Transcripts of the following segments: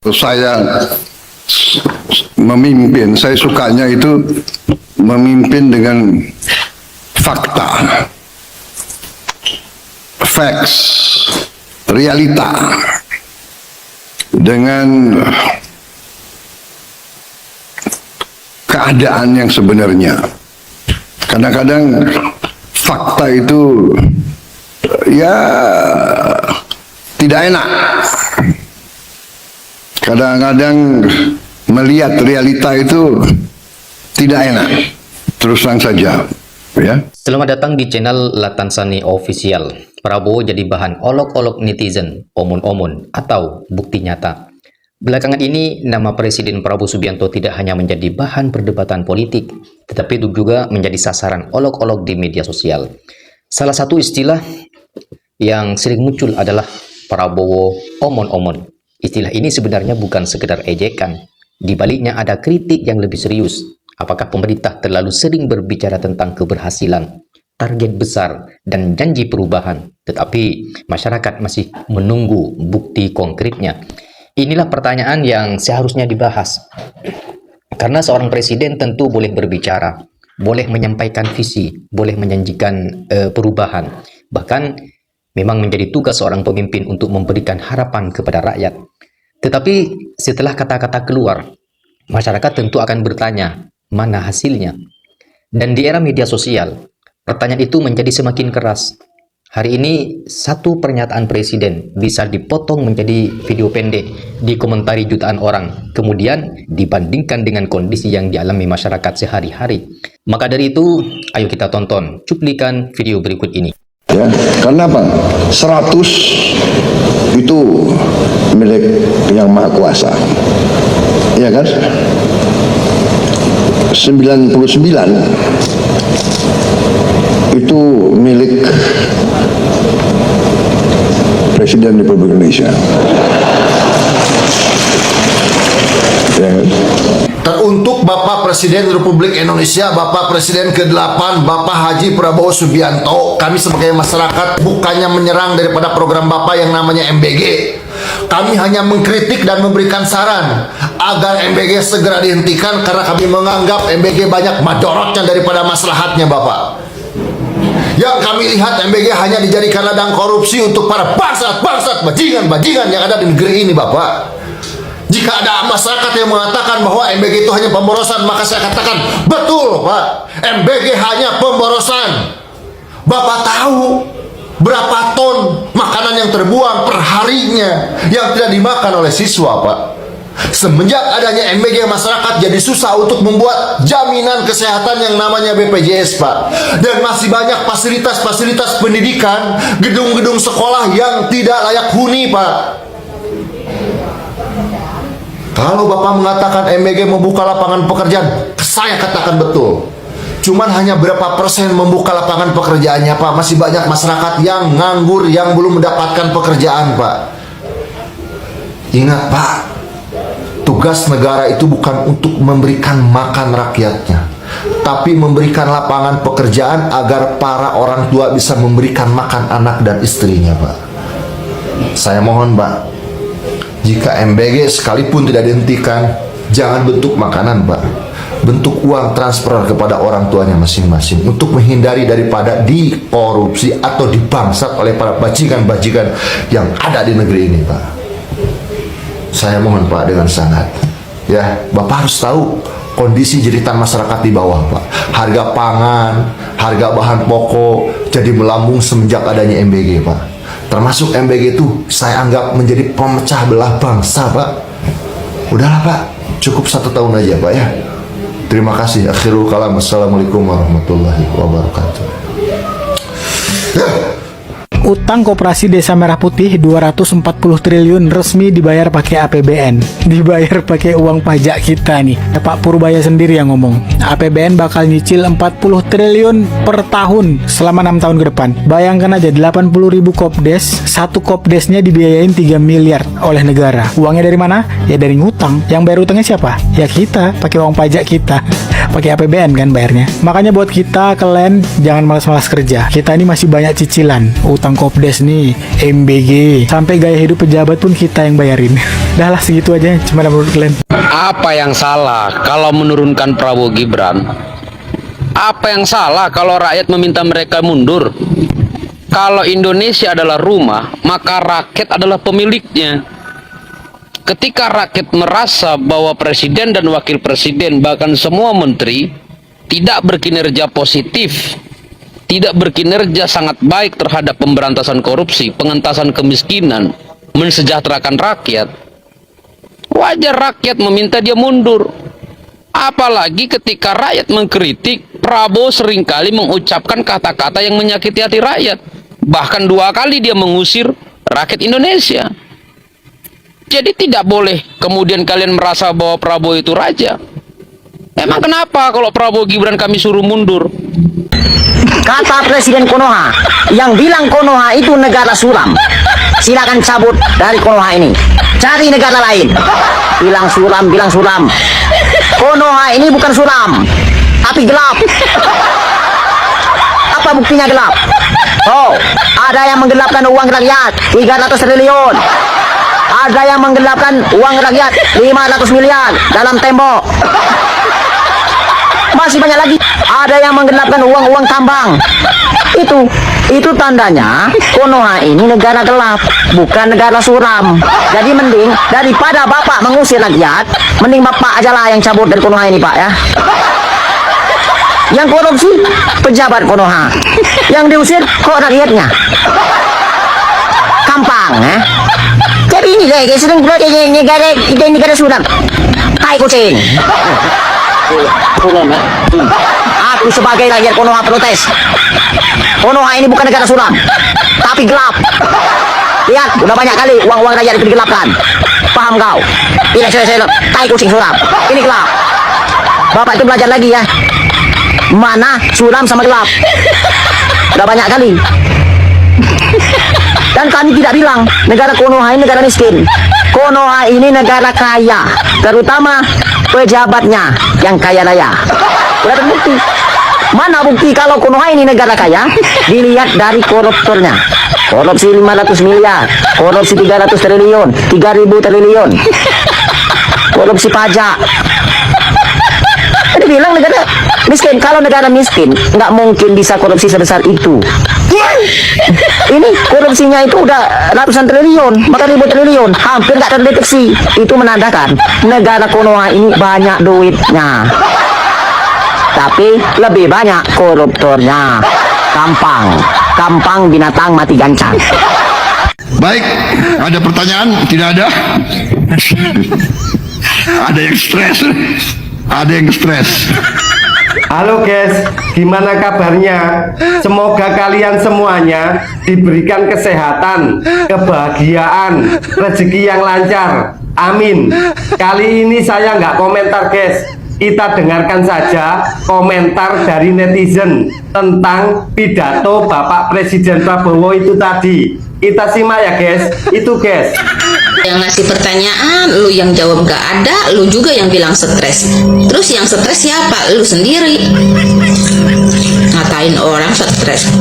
Saya memimpin, saya sukanya itu memimpin dengan fakta, facts, realita, dengan keadaan yang sebenarnya. Kadang-kadang fakta itu ya tidak enak. Kadang-kadang melihat realita itu tidak enak. Terus terang saja, ya. Selamat datang di channel Latansani Official. Prabowo jadi bahan olok-olok netizen, omon-omon atau bukti nyata. Belakangan ini, nama Presiden Prabowo Subianto tidak hanya menjadi bahan perdebatan politik, tetapi juga menjadi sasaran olok-olok di media sosial. Salah satu istilah yang sering muncul adalah Prabowo omon-omon. Istilah ini sebenarnya bukan sekedar ejekan. Di baliknya ada kritik yang lebih serius. Apakah pemerintah terlalu sering berbicara tentang keberhasilan, target besar, dan janji perubahan, tetapi masyarakat masih menunggu bukti konkretnya? Inilah pertanyaan yang seharusnya dibahas. Karena seorang presiden tentu boleh berbicara, boleh menyampaikan visi, boleh menjanjikan perubahan. Bahkan memang menjadi tugas seorang pemimpin untuk memberikan harapan kepada rakyat. Tetapi setelah kata-kata keluar, masyarakat tentu akan bertanya, mana hasilnya? Dan di era media sosial, pertanyaan itu menjadi semakin keras. Hari ini, satu pernyataan presiden bisa dipotong menjadi video pendek, dikomentari jutaan orang, kemudian dibandingkan dengan kondisi yang dialami masyarakat sehari-hari. Maka dari itu, ayo kita tonton cuplikan video berikut ini. Ya, karena apa? 100 itu milik yang maha kuasa, ya kan? 99 itu milik Presiden Republik Indonesia, ya kan? Teruntuk Bapak Presiden Republik Indonesia, Bapak Presiden ke-8, Bapak Haji Prabowo Subianto, kami sebagai masyarakat bukannya menyerang daripada program Bapak yang namanya MBG. Kami hanya mengkritik dan memberikan saran agar MBG segera dihentikan karena kami menganggap MBG banyak madorotnya daripada maslahatnya Bapak. Yang kami lihat MBG hanya dijadikan ladang korupsi untuk para bangsat-bangsat, bajingan-bajingan yang ada di negeri ini Bapak. Jika ada masyarakat yang mengatakan bahwa MBG itu hanya pemborosan, maka saya katakan betul Pak, MBG hanya pemborosan. Bapak tahu berapa ton makanan yang terbuang per harinya yang tidak dimakan oleh siswa Pak. Semenjak adanya MBG, masyarakat jadi susah untuk membuat jaminan kesehatan yang namanya BPJS Pak. Dan masih banyak fasilitas-fasilitas pendidikan, gedung-gedung sekolah yang tidak layak huni Pak. Kalau Bapak mengatakan MBG membuka lapangan pekerjaan, saya katakan betul. Cuman hanya berapa persen membuka lapangan pekerjaannya Pak. Masih banyak masyarakat yang nganggur, yang belum mendapatkan pekerjaan Pak. Ingat Pak, tugas negara itu bukan untuk memberikan makan rakyatnya, tapi memberikan lapangan pekerjaan agar para orang tua bisa memberikan makan anak dan istrinya Pak. Saya mohon Pak, jika MBG sekalipun tidak dihentikan, jangan bentuk makanan Pak, bentuk uang transfer kepada orang tuanya masing-masing untuk menghindari daripada dikorupsi atau dibangsat oleh para bajingan-bajingan yang ada di negeri ini Pak. Saya mohon Pak dengan sangat, ya Bapak harus tahu kondisi jeritan masyarakat di bawah Pak. Harga pangan, harga bahan pokok jadi melambung semenjak adanya MBG Pak. Termasuk MBG itu saya anggap menjadi pemecah belah bangsa Pak. Udahlah Pak, cukup 1 tahun aja Pak ya. Terima kasih. Akhirul kalam. Assalamualaikum warahmatullahi wabarakatuh. Utang Koperasi Desa Merah Putih 240 triliun resmi dibayar pakai APBN. Dibayar pakai uang pajak kita nih. Pak Purbaya sendiri yang ngomong. APBN bakal nyicil 40 triliun per tahun selama 6 tahun ke depan. Bayangkan aja 80.000 kopdes, satu kopdesnya dibiayain 3 miliar oleh negara. Uangnya dari mana? Ya dari ngutang. Yang bayar utangnya siapa? Ya kita, pakai uang pajak kita. Pakai APBN kan bayarnya. Makanya buat kita, kalian jangan malas-malas kerja. Kita ini masih banyak cicilan utang Kopdes nih, MBG, sampai gaya hidup pejabat pun kita yang bayarin. Dah lah segitu aja, cuma menurut kalian. Apa yang salah kalau menurunkan Prabowo Gibran? Apa yang salah kalau rakyat meminta mereka mundur? Kalau Indonesia adalah rumah, maka rakyat adalah pemiliknya. Ketika rakyat merasa bahwa presiden dan wakil presiden, bahkan semua menteri, tidak berkinerja positif, tidak berkinerja sangat baik terhadap pemberantasan korupsi, pengentasan kemiskinan, mensejahterakan rakyat, wajar rakyat meminta dia mundur. Apalagi ketika rakyat mengkritik, Prabowo seringkali mengucapkan kata-kata yang menyakiti hati rakyat. Bahkan 2 kali dia mengusir rakyat Indonesia. Jadi tidak boleh kemudian kalian merasa bahwa Prabowo itu raja. Emang kenapa kalau Prabowo Gibran kami suruh mundur? Kata Presiden Konoha yang bilang Konoha itu negara suram. Silakan cabut dari Konoha ini, cari negara lain. Bilang suram. Konoha ini bukan suram, tapi gelap. Apa buktinya gelap? Oh, ada yang menggelapkan uang rakyat 300 triliun. Ada yang menggelapkan uang rakyat 500 miliar dalam tembok. Masih banyak lagi. Ada yang menggelapkan uang tambang. Itu tandanya Konoha ini negara gelap, bukan negara suram. Jadi mending daripada Bapak mengusir rakyat, mending Bapak aja lah yang cabut dari Konoha ini, Pak, ya. Yang korupsi pejabat Konoha, yang diusir kok rakyatnya. Gampang, eh? Jadi ini deh, sering negara suram. Tai kucing. Aku sebagai rakyat Konoha protes. Konoha ini bukan negara suram, tapi gelap. Lihat, udah banyak kali uang rakyat itu digelapkan. Paham kau? Ini saya tai kucing suram. Ini gelap. Bapak itu belajar lagi ya. Mana suram sama gelap. Udah banyak kali. Dan kami tidak bilang negara Konoha ini negara miskin. Konoha ini negara kaya, terutama pejabatnya yang kaya raya. Udah terbukti. Mana bukti kalau Konoha ini negara kaya? Dilihat dari koruptornya. Korupsi 500 miliar, korupsi 300 triliun, 3.000 triliun. Korupsi pajak. Jadi bilang negara miskin. Kalau negara miskin nggak mungkin bisa korupsi sebesar itu. Ini korupsinya itu udah ratusan triliun, bahkan ribu triliun, hampir nggak terdeteksi. Itu menandakan negara Konoha ini banyak duitnya, tapi lebih banyak koruptornya. Gampang binatang mati gancang. Baik, ada pertanyaan? Tidak ada? Ada yang stres? Ada yang stres? Halo guys, gimana kabarnya? Semoga kalian semuanya diberikan kesehatan, kebahagiaan, rezeki yang lancar. Amin. Kali ini saya nggak komentar guys. Kita dengarkan saja komentar dari netizen tentang pidato Bapak Presiden Prabowo itu tadi. Kita simak ya guys. Itu guys. Yang ngasih pertanyaan, lu yang jawab gak ada, lu juga yang bilang stres. Terus yang stres siapa? Lu sendiri. Ngatain orang stres.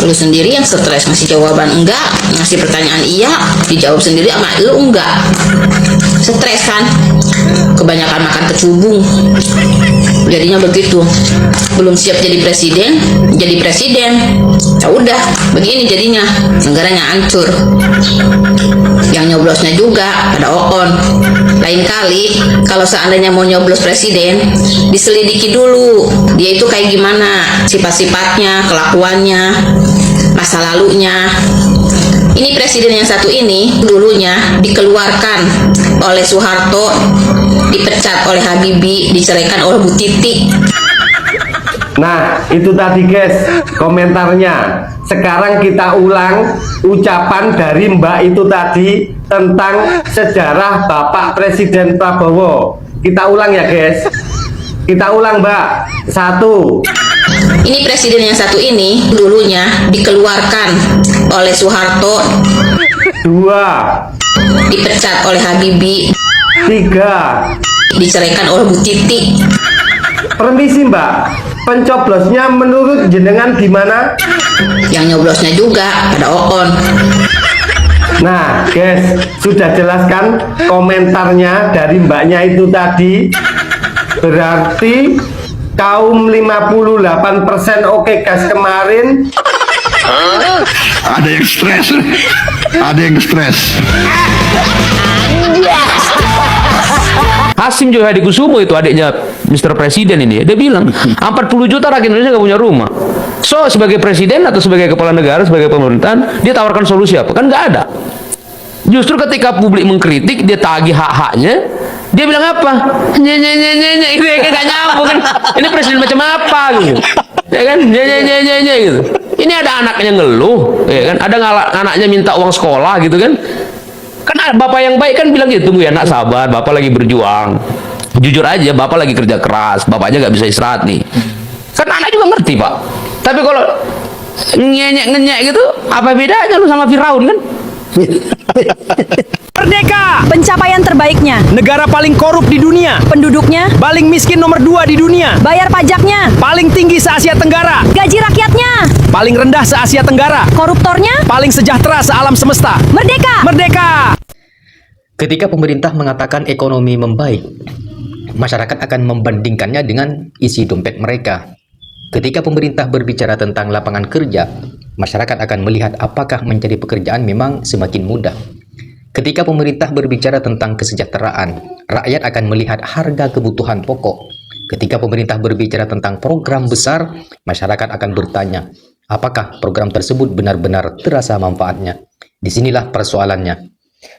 Lu sendiri yang stres, ngasih jawaban enggak, ngasih pertanyaan iya, dijawab sendiri sama lu enggak. Stres kan? Kebanyakan makan kecubung. Jadinya begitu. Belum siap jadi presiden. Ya udah, begini jadinya. Negaranya hancur. Yang nyoblosnya juga ada Okon. Lain kali kalau seandainya mau nyoblos presiden, diselidiki dulu dia itu kayak gimana, sifat-sifatnya, kelakuannya, masa lalunya. Ini presiden yang satu ini dulunya dikeluarkan oleh Soeharto, dipecat oleh Habibie, diceraikan oleh Bu Titi. Nah, itu tadi guys komentarnya. Sekarang kita ulang ucapan dari Mbak itu tadi tentang sejarah Bapak Presiden Prabowo. Kita ulang ya guys. Kita ulang Mbak. 1. Ini presiden yang satu ini dulunya dikeluarkan oleh Soeharto, 2. dipecat oleh Habibie, 3. diceraikan oleh Bu Titi. Permisi Mbak, Pencoblosnya menurut jenengan gimana? Yang nyoblosnya juga pada Oon. Nah, guys, sudah jelaskan komentarnya dari mbaknya itu tadi. Berarti kaum 58% oke guys kemarin. Ada yang stres. Ada yang stres. Hasim Joyo Hadikusumo itu adiknya Mr. Presiden ini, dia bilang 40 juta rakyat Indonesia nggak punya rumah. So sebagai presiden atau sebagai kepala negara, sebagai pemerintahan, dia tawarkan solusi apa? Kan nggak ada. Justru ketika publik mengkritik, dia tagih hak-haknya, dia bilang apa? Nye, itu nggak nyambung kan? Ini presiden macam apa gitu? Ya kan? Nye gitu. Ini ada anaknya ngeluh, ya kan? Ada anaknya minta uang sekolah gitu kan? Kan bapak yang baik kan bilang gitu, tunggu ya nak, sabar, bapak lagi berjuang. Jujur aja, bapak lagi kerja keras, bapaknya nggak bisa istirahat nih. Kan anak juga ngerti pak. Tapi kalau ngenyek gitu, apa bedanya lu sama Firaun kan? Merdeka! Pencapaian terbaiknya. Negara paling korup di dunia. Penduduknya. Paling miskin nomor 2 di dunia. Bayar pajaknya. Paling tinggi se-Asia Tenggara. Gaji rakyatnya. Paling rendah se-Asia Tenggara. Koruptornya. Paling sejahtera se-alam semesta. Merdeka! Merdeka! Ketika pemerintah mengatakan ekonomi membaik, masyarakat akan membandingkannya dengan isi dompet mereka. Ketika pemerintah berbicara tentang lapangan kerja, masyarakat akan melihat apakah mencari pekerjaan memang semakin mudah. Ketika pemerintah berbicara tentang kesejahteraan, rakyat akan melihat harga kebutuhan pokok. Ketika pemerintah berbicara tentang program besar, masyarakat akan bertanya, apakah program tersebut benar-benar terasa manfaatnya? Disinilah persoalannya.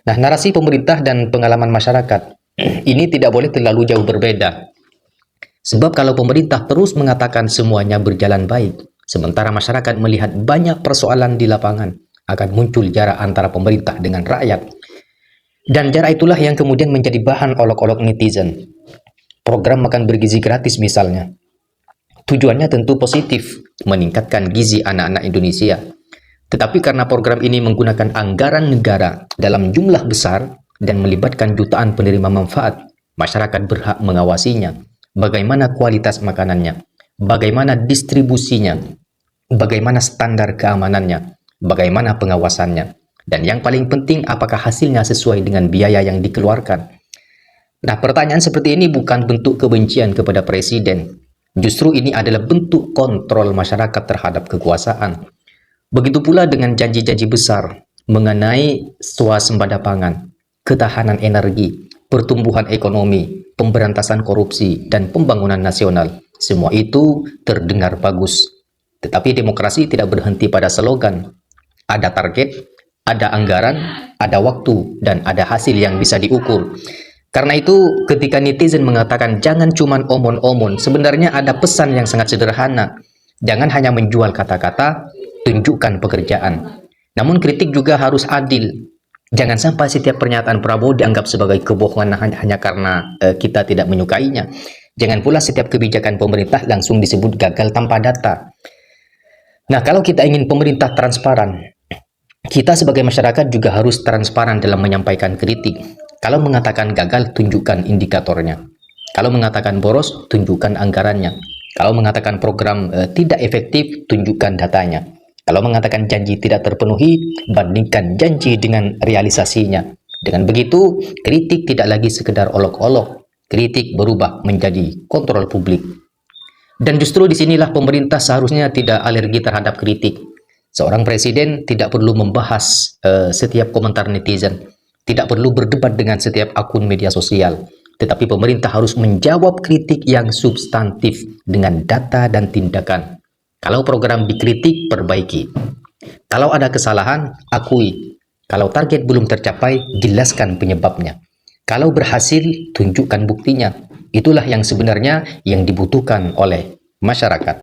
Nah, narasi pemerintah dan pengalaman masyarakat ini tidak boleh terlalu jauh berbeda. Sebab kalau pemerintah terus mengatakan semuanya berjalan baik, sementara masyarakat melihat banyak persoalan di lapangan, akan muncul jarak antara pemerintah dengan rakyat. Dan jarak itulah yang kemudian menjadi bahan olok-olok netizen. Program makan bergizi gratis misalnya. Tujuannya tentu positif, meningkatkan gizi anak-anak Indonesia. Tetapi karena program ini menggunakan anggaran negara dalam jumlah besar dan melibatkan jutaan penerima manfaat, masyarakat berhak mengawasinya. Bagaimana kualitas makanannya, bagaimana distribusinya, bagaimana standar keamanannya, bagaimana pengawasannya, dan yang paling penting apakah hasilnya sesuai dengan biaya yang dikeluarkan. Nah, pertanyaan seperti ini bukan bentuk kebencian kepada presiden. Justru ini adalah bentuk kontrol masyarakat terhadap kekuasaan. Begitu pula dengan janji-janji besar mengenai swasembada pangan, ketahanan energi, pertumbuhan ekonomi, pemberantasan korupsi, dan pembangunan nasional. Semua itu terdengar bagus. Tetapi demokrasi tidak berhenti pada slogan. Ada target, ada anggaran, ada waktu, dan ada hasil yang bisa diukur. Karena itu, ketika netizen mengatakan jangan cuman omon-omon, sebenarnya ada pesan yang sangat sederhana. Jangan hanya menjual kata-kata, tunjukkan pekerjaan. Namun kritik juga harus adil. Jangan sampai setiap pernyataan Prabowo dianggap sebagai kebohongan hanya karena kita tidak menyukainya. Jangan pula setiap kebijakan pemerintah langsung disebut gagal tanpa data. Nah, kalau kita ingin pemerintah transparan, kita sebagai masyarakat juga harus transparan dalam menyampaikan kritik. Kalau mengatakan gagal, tunjukkan indikatornya. Kalau mengatakan boros, tunjukkan anggarannya. Kalau mengatakan program tidak efektif, tunjukkan datanya. Kalau mengatakan janji tidak terpenuhi, bandingkan janji dengan realisasinya. Dengan begitu, kritik tidak lagi sekedar olok-olok. Kritik berubah menjadi kontrol publik. Dan justru disinilah pemerintah seharusnya tidak alergi terhadap kritik. Seorang presiden tidak perlu membahas setiap komentar netizen. Tidak perlu berdebat dengan setiap akun media sosial. Tetapi pemerintah harus menjawab kritik yang substantif dengan data dan tindakan. Kalau program dikritik, perbaiki. Kalau ada kesalahan, akui. Kalau target belum tercapai, jelaskan penyebabnya. Kalau berhasil, tunjukkan buktinya. Itulah yang sebenarnya yang dibutuhkan oleh masyarakat.